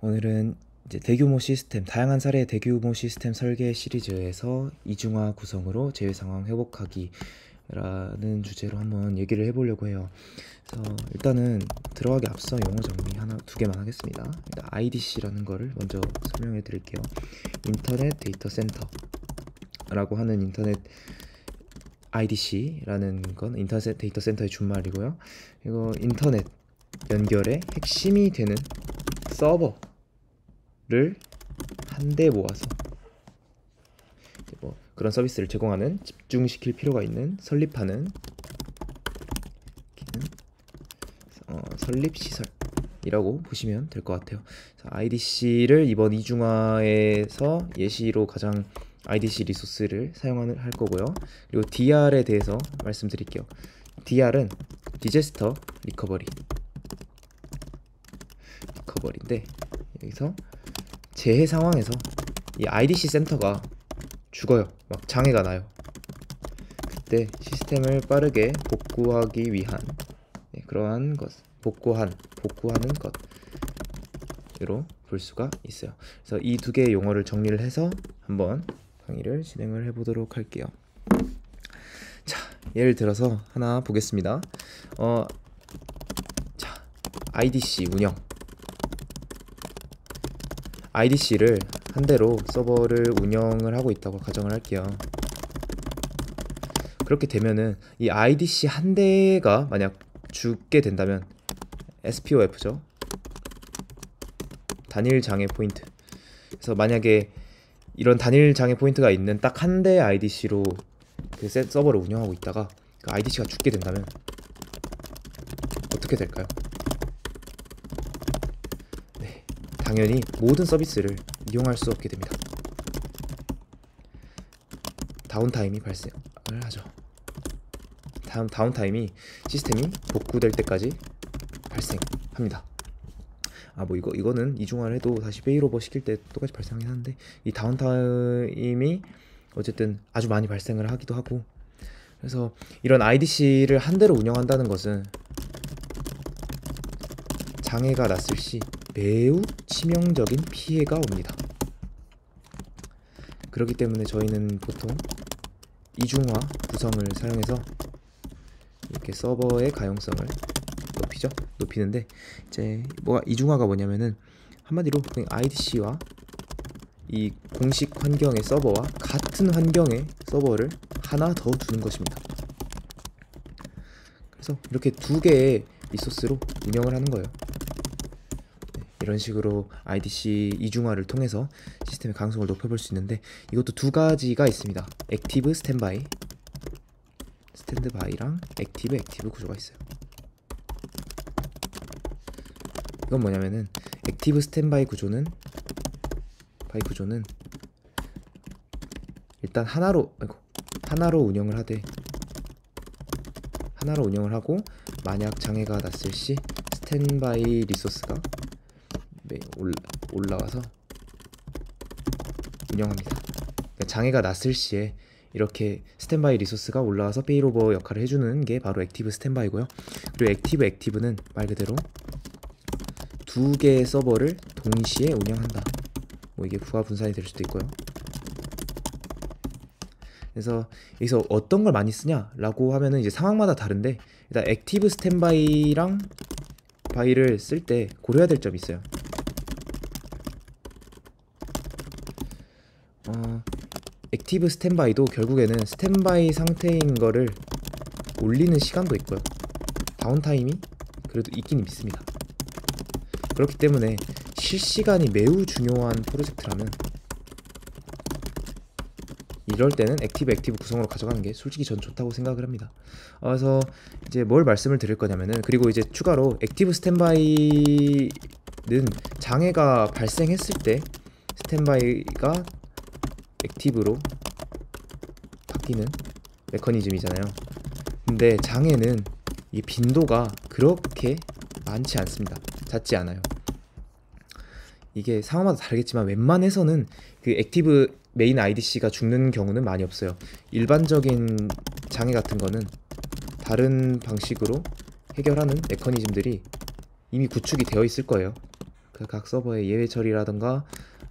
오늘은 이제 대규모 시스템, 다양한 사례의 대규모 시스템 설계 시리즈에서 이중화 구성으로 제외 상황 회복하기라는 주제로 한번 얘기를 해보려고 해요. 그래서 일단은 들어가기 앞서 용어 정리 두 개만 하겠습니다. 일단 IDC라는 거를 먼저 설명해 드릴게요. 인터넷 데이터 센터라고 하는 인터넷 IDC라는 건 인터넷 데이터 센터의 준말이고요. 이거 인터넷 연결의 핵심이 되는 서버를 한데 모아서 뭐 그런 서비스를 제공하는, 집중시킬 필요가 있는, 설립하는 설립 시설이라고 보시면 될 것 같아요. IDC를 이번 이중화에서 예시로 가장 IDC 리소스를 할 거고요. 그리고 DR에 대해서 말씀드릴게요. DR은 디제스터 리커버리인데, 여기서 재해 상황에서 이 IDC 센터가 죽어요. 막 장애가 나요. 그때 시스템을 빠르게 복구하기 위한 그러한 것, 복구하는 것으로 볼 수가 있어요. 그래서 이 두 개의 용어를 정리를 해서 한번 강의를 진행을 해보도록 할게요. 자, 예를 들어서 하나 보겠습니다. 자, IDC 운영. IDC를 한 대로 서버를 운영을 하고 있다고 가정을 할게요. 그렇게 되면은 이 IDC 한 대가 만약 죽게 된다면 SPOF죠. 단일 장애 포인트. 그래서 만약에 이런 단일 장애 포인트가 있는 딱 한 대의 IDC로 그 서버를 운영하고 있다가 그 IDC가 죽게 된다면 어떻게 될까요? 네, 당연히 모든 서비스를 이용할 수 없게 됩니다. 다운타임이 발생을 하죠. 다운타임이 시스템이 복구될 때까지 발생합니다. 뭐 이거는 이중화를 해도 다시 페일오버 시킬 때 똑같이 발생하긴 하는데, 이 다운타임이 어쨌든 아주 많이 발생을 하기도 하고, 그래서 이런 IDC를 한 대로 운영한다는 것은 장애가 났을 시 매우 치명적인 피해가 옵니다. 그렇기 때문에 저희는 보통 이중화 구성을 사용해서 이렇게 서버의 가용성을 높이는데, 이제 이중화가 뭐냐면은 한마디로 그냥 IDC와 이 공식 환경의 서버와 같은 환경의 서버를 하나 더 두는 것입니다. 그래서 이렇게 두 개의 리소스로 운영을 하는 거예요. 이런 식으로 IDC 이중화를 통해서 시스템의 가능성을 높여볼 수 있는데, 이것도 두 가지가 있습니다. 액티브 스탠드바이랑 액티브 구조가 있어요. 이건 뭐냐면은 액티브 스탠드바이 구조는 일단 하나로 운영을 하고, 만약 장애가 났을 시 스탠바이 리소스가 올라와서 운영합니다. 그러니까 장애가 났을 시에 이렇게 스탠바이 리소스가 올라와서 페일오버 역할을 해주는 게 바로 액티브 스탠바이고요. 그리고 액티브는 말 그대로 두 개의 서버를 동시에 운영한다. 이게 부하 분산이 될 수도 있고요. 그래서 여기서 어떤 걸 많이 쓰냐라고 하면은 이제 상황마다 다른데, 일단 액티브 스탠바이랑 바이를 쓸 때 고려해야 될 점이 있어요. 액티브 스탠바이도 결국에는 스탠바이 상태인 거를 올리는 시간도 있고요. 다운타임이 그래도 있긴 있습니다. 그렇기 때문에 실시간이 매우 중요한 프로젝트라면 이럴 때는 액티브 구성으로 가져가는 게 솔직히 전 좋다고 생각을 합니다. 그래서 이제 뭘 말씀을 드릴 거냐면은, 그리고 이제 추가로 액티브 스탠바이는 장애가 발생했을 때 스탠바이가 액티브로 바뀌는 메커니즘이잖아요. 근데 장애는 이 빈도가 그렇게 많지 않습니다. 잦지 않아요. 이게 상황마다 다르겠지만 웬만해서는 그 액티브 메인 IDC가 죽는 경우는 많이 없어요. 일반적인 장애 같은 거는 다른 방식으로 해결하는 메커니즘들이 이미 구축이 되어 있을 거예요. 그 각 서버의 예외 처리라던가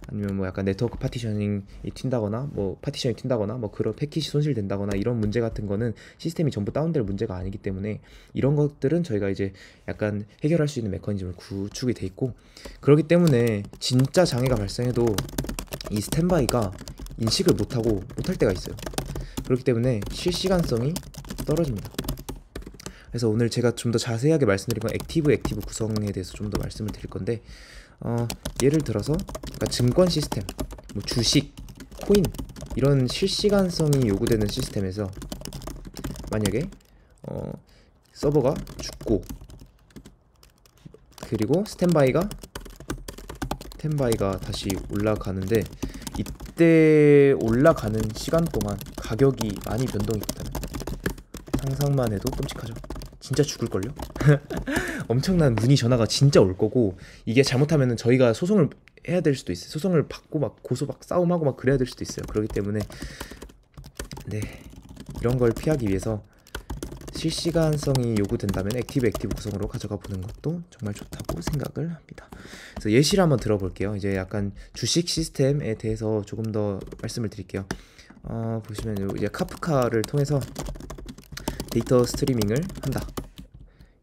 아니면 뭐 약간 네트워크 파티셔닝이 튄다거나 뭐 파티션이 튄다거나 뭐 그런 패킷이 손실된다거나 이런 문제 같은 거는 시스템이 전부 다운될 문제가 아니기 때문에 이런 것들은 저희가 이제 약간 해결할 수 있는 메커니즘을 구축이 돼 있고, 그렇기 때문에 진짜 장애가 발생해도 이 스탠바이가 인식을 못할 때가 있어요. 그렇기 때문에 실시간성이 떨어집니다. 그래서 오늘 제가 좀 더 자세하게 말씀드린 건 액티브 구성에 대해서 좀 더 말씀을 드릴 건데, 예를 들어서 그러니까 증권 시스템, 뭐 주식, 코인 이런 실시간성이 요구되는 시스템에서 만약에 서버가 죽고 그리고 스탠바이가 다시 올라가는데, 이때 올라가는 시간 동안 가격이 많이 변동이 있다면 상상만 해도 끔찍하죠. 진짜 죽을걸요? 엄청난 문의 전화가 진짜 올 거고, 이게 잘못하면은 저희가 소송을 해야 될 수도 있어요. 소송을 받고 막 고소 막 싸움하고 막 그래야 될 수도 있어요. 그렇기 때문에 네, 이런 걸 피하기 위해서 실시간성이 요구된다면 액티브 구성으로 가져가 보는 것도 정말 좋다고 생각을 합니다. 그래서 예시를 한번 들어볼게요. 이제 약간 주식 시스템에 대해서 조금 더 말씀을 드릴게요. 보시면 이제 카프카를 통해서 데이터 스트리밍을 한다,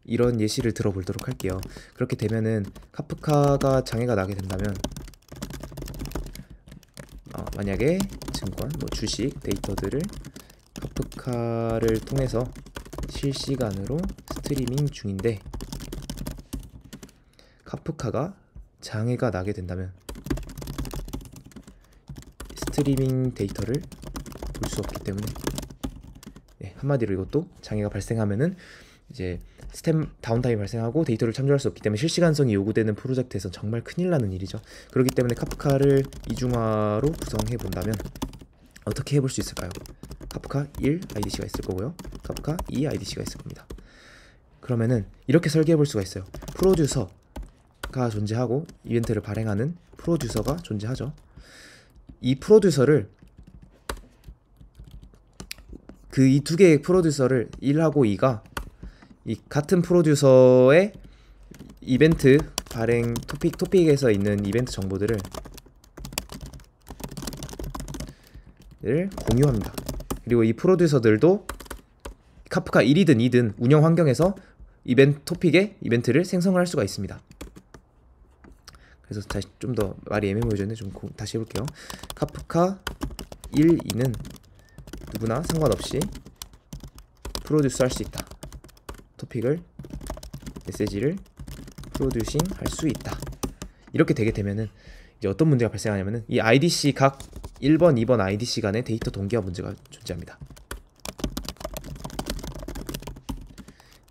이런 예시를 들어보도록 할게요. 그렇게 되면은 카프카가 장애가 나게 된다면 만약에 증권, 뭐 주식 데이터들을 카프카를 통해서 실시간으로 스트리밍 중인데 카프카가 장애가 나게 된다면 스트리밍 데이터를 볼 수 없기 때문에, 네, 한마디로 이것도 장애가 발생하면은 이제 다운타임이 발생하고 데이터를 참조할 수 없기 때문에 실시간성이 요구되는 프로젝트에서 정말 큰일 나는 일이죠. 그렇기 때문에 카프카를 이중화로 구성해 본다면 어떻게 해볼 수 있을까요? 카프카 1 IDC가 있을 거고요, 카프카 2 IDC가 있을 겁니다. 그러면은 이렇게 설계해 볼 수가 있어요. 프로듀서가 존재하고 이벤트를 발행하는 프로듀서가 존재하죠. 이 프로듀서를 그 이 두 개의 프로듀서를 1하고 2가 이 같은 프로듀서의 이벤트 발행 토픽에서 있는 이벤트 정보들을 공유합니다. 그리고 이 프로듀서들도 카프카 1이든 2든 운영 환경에서 토픽의 이벤트를 생성을 할 수가 있습니다. 그래서 다시 좀 더 말이 애매모호해졌는데 좀 다시 해볼게요. 카프카 1, 2는 누구나 상관없이 프로듀스 할 수 있다. 토픽을, 메시지를 프로듀싱 할 수 있다. 이렇게 되게 되면은 이제 어떤 문제가 발생하냐면은 이 IDC 각 1번, 2번 IDC 간의 데이터 동기화 문제가 존재합니다.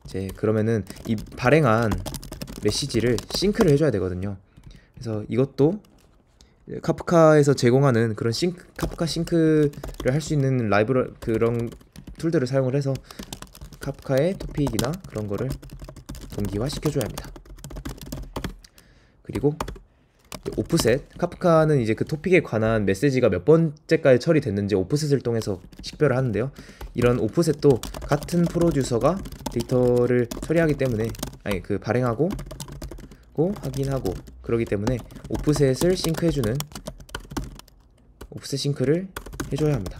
이제 그러면은 이 발행한 메시지를 싱크를 해줘야 되거든요. 그래서 이것도 카프카에서 제공하는 그런 카프카 싱크를 할 수 있는 라이브러리 그런 툴들을 사용을 해서 카프카의 토픽이나 그런 거를 동기화 시켜줘야 합니다. 그리고 오프셋, 카프카는 이제 그 토픽에 관한 메시지가 몇 번째까지 처리됐는지 오프셋을 통해서 식별을 하는데요. 이런 오프셋도 같은 프로듀서가 데이터를 처리하기 때문에 발행하고 확인하고 그러기 때문에 오프셋을 싱크해주는 오프셋 싱크를 해줘야 합니다.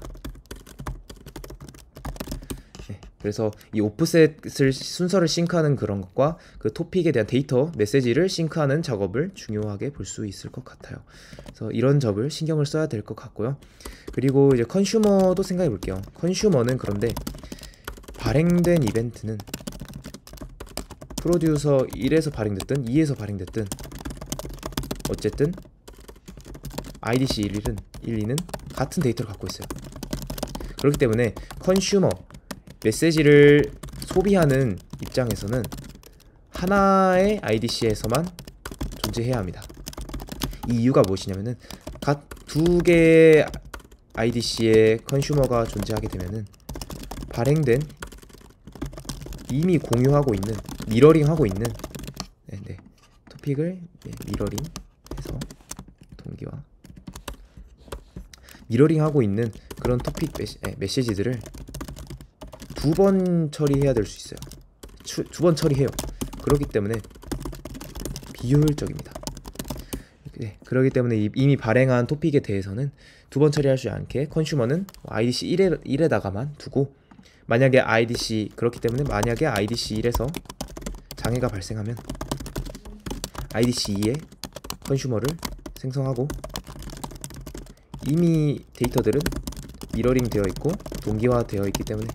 그래서 이 오프셋을 순서를 싱크하는 그런 것과 그 토픽에 대한 데이터 메시지를 싱크하는 작업을 중요하게 볼 수 있을 것 같아요. 그래서 이런 점을 신경을 써야 될 것 같고요. 그리고 이제 컨슈머도 생각해 볼게요. 컨슈머는 그런데 발행된 이벤트는 프로듀서 1에서 발행됐든 2에서 발행됐든 어쨌든 IDC 1은 2는 같은 데이터를 갖고 있어요. 그렇기 때문에 컨슈머 메시지를 소비하는 입장에서는 하나의 IDC에서만 존재해야 합니다. 이 이유가 무엇이냐면은 각 두 개의 IDC의 컨슈머가 존재하게 되면은 발행된 이미 공유하고 있는 미러링하고 있는 토픽을 미러링해서 동기화 미러링하고 있는 그런 토픽 메시지들을 두 번 처리해야 될 수 있어요. 두 번 처리해요. 그렇기 때문에 비효율적입니다. 네, 그렇기 때문에 이미 발행한 토픽에 대해서는 두 번 처리하지 않게 컨슈머는 IDC 1에다가만 두고, 만약에 IDC 그렇기 때문에 만약에 IDC 1에서 장애가 발생하면 IDC 2에 컨슈머를 생성하고, 이미 데이터들은 미러링 되어 있고 동기화 되어 있기 때문에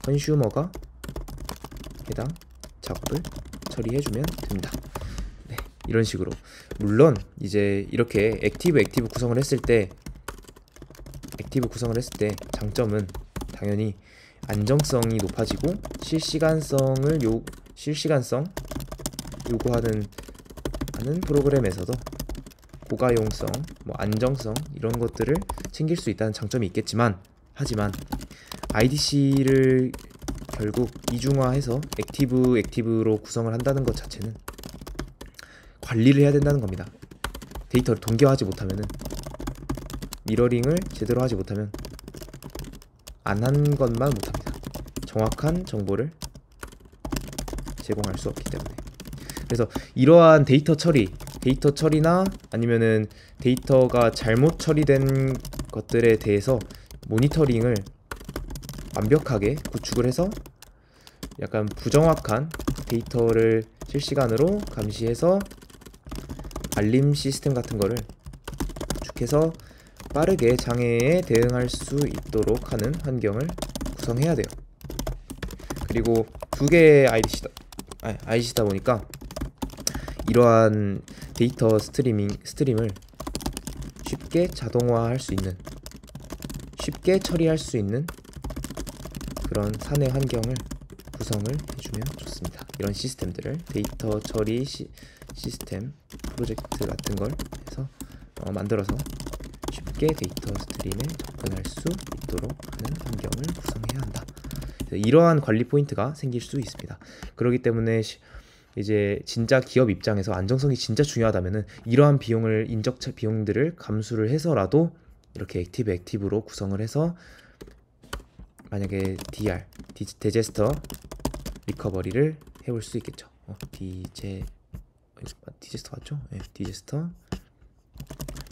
컨슈머가 해당 작업을 처리해주면 됩니다. 네, 이런 식으로. 물론 이제 이렇게 액티브 구성을 했을 때 장점은 당연히 안정성이 높아지고 실시간성 요구하는 프로그램에서도 고가용성, 안정성 이런 것들을 챙길 수 있다는 장점이 있겠지만, 하지만 IDC를 결국 이중화해서 액티브로 구성을 한다는 것 자체는 관리를 해야 된다는 겁니다. 데이터를 동기화하지 못하면은, 미러링을 제대로 하지 못하면 안 한 것만 못합니다. 정확한 정보를 제공할 수 없기 때문에. 그래서 이러한 데이터 처리나 아니면은 데이터가 잘못 처리된 것들에 대해서 모니터링을 완벽하게 구축을 해서 약간 부정확한 데이터를 실시간으로 감시해서 알림 시스템 같은 거를 구축해서 빠르게 장애에 대응할 수 있도록 하는 환경을 구성해야 돼요. 그리고 두 개의 IDC다 보니까 이러한 데이터 스트림을 쉽게 자동화할 수 있는, 쉽게 처리할 수 있는 그런 사내 환경을 구성을 해주면 좋습니다. 이런 시스템들을 데이터 처리 시스템 프로젝트 같은 걸 해서 만들어서 쉽게 데이터 스트림에 접근할 수 있도록 하는 환경을 구성해야 한다. 이러한 관리 포인트가 생길 수 있습니다. 그렇기 때문에 이제 진짜 기업 입장에서 안정성이 진짜 중요하다면은 이러한 인적 비용들을 감수를 해서라도 이렇게 액티브로 구성을 해서, 만약에 디제스터 리커버리를 해볼 수 있겠죠. 디제스터 맞죠? 네, 디제스터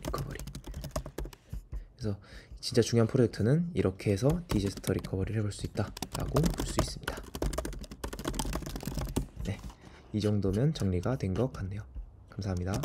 리커버리. 그래서 진짜 중요한 프로젝트는 이렇게 해서 디제스터 리커버리를 해볼 수 있다라고 볼 수 있습니다. 네, 이 정도면 정리가 된 것 같네요. 감사합니다.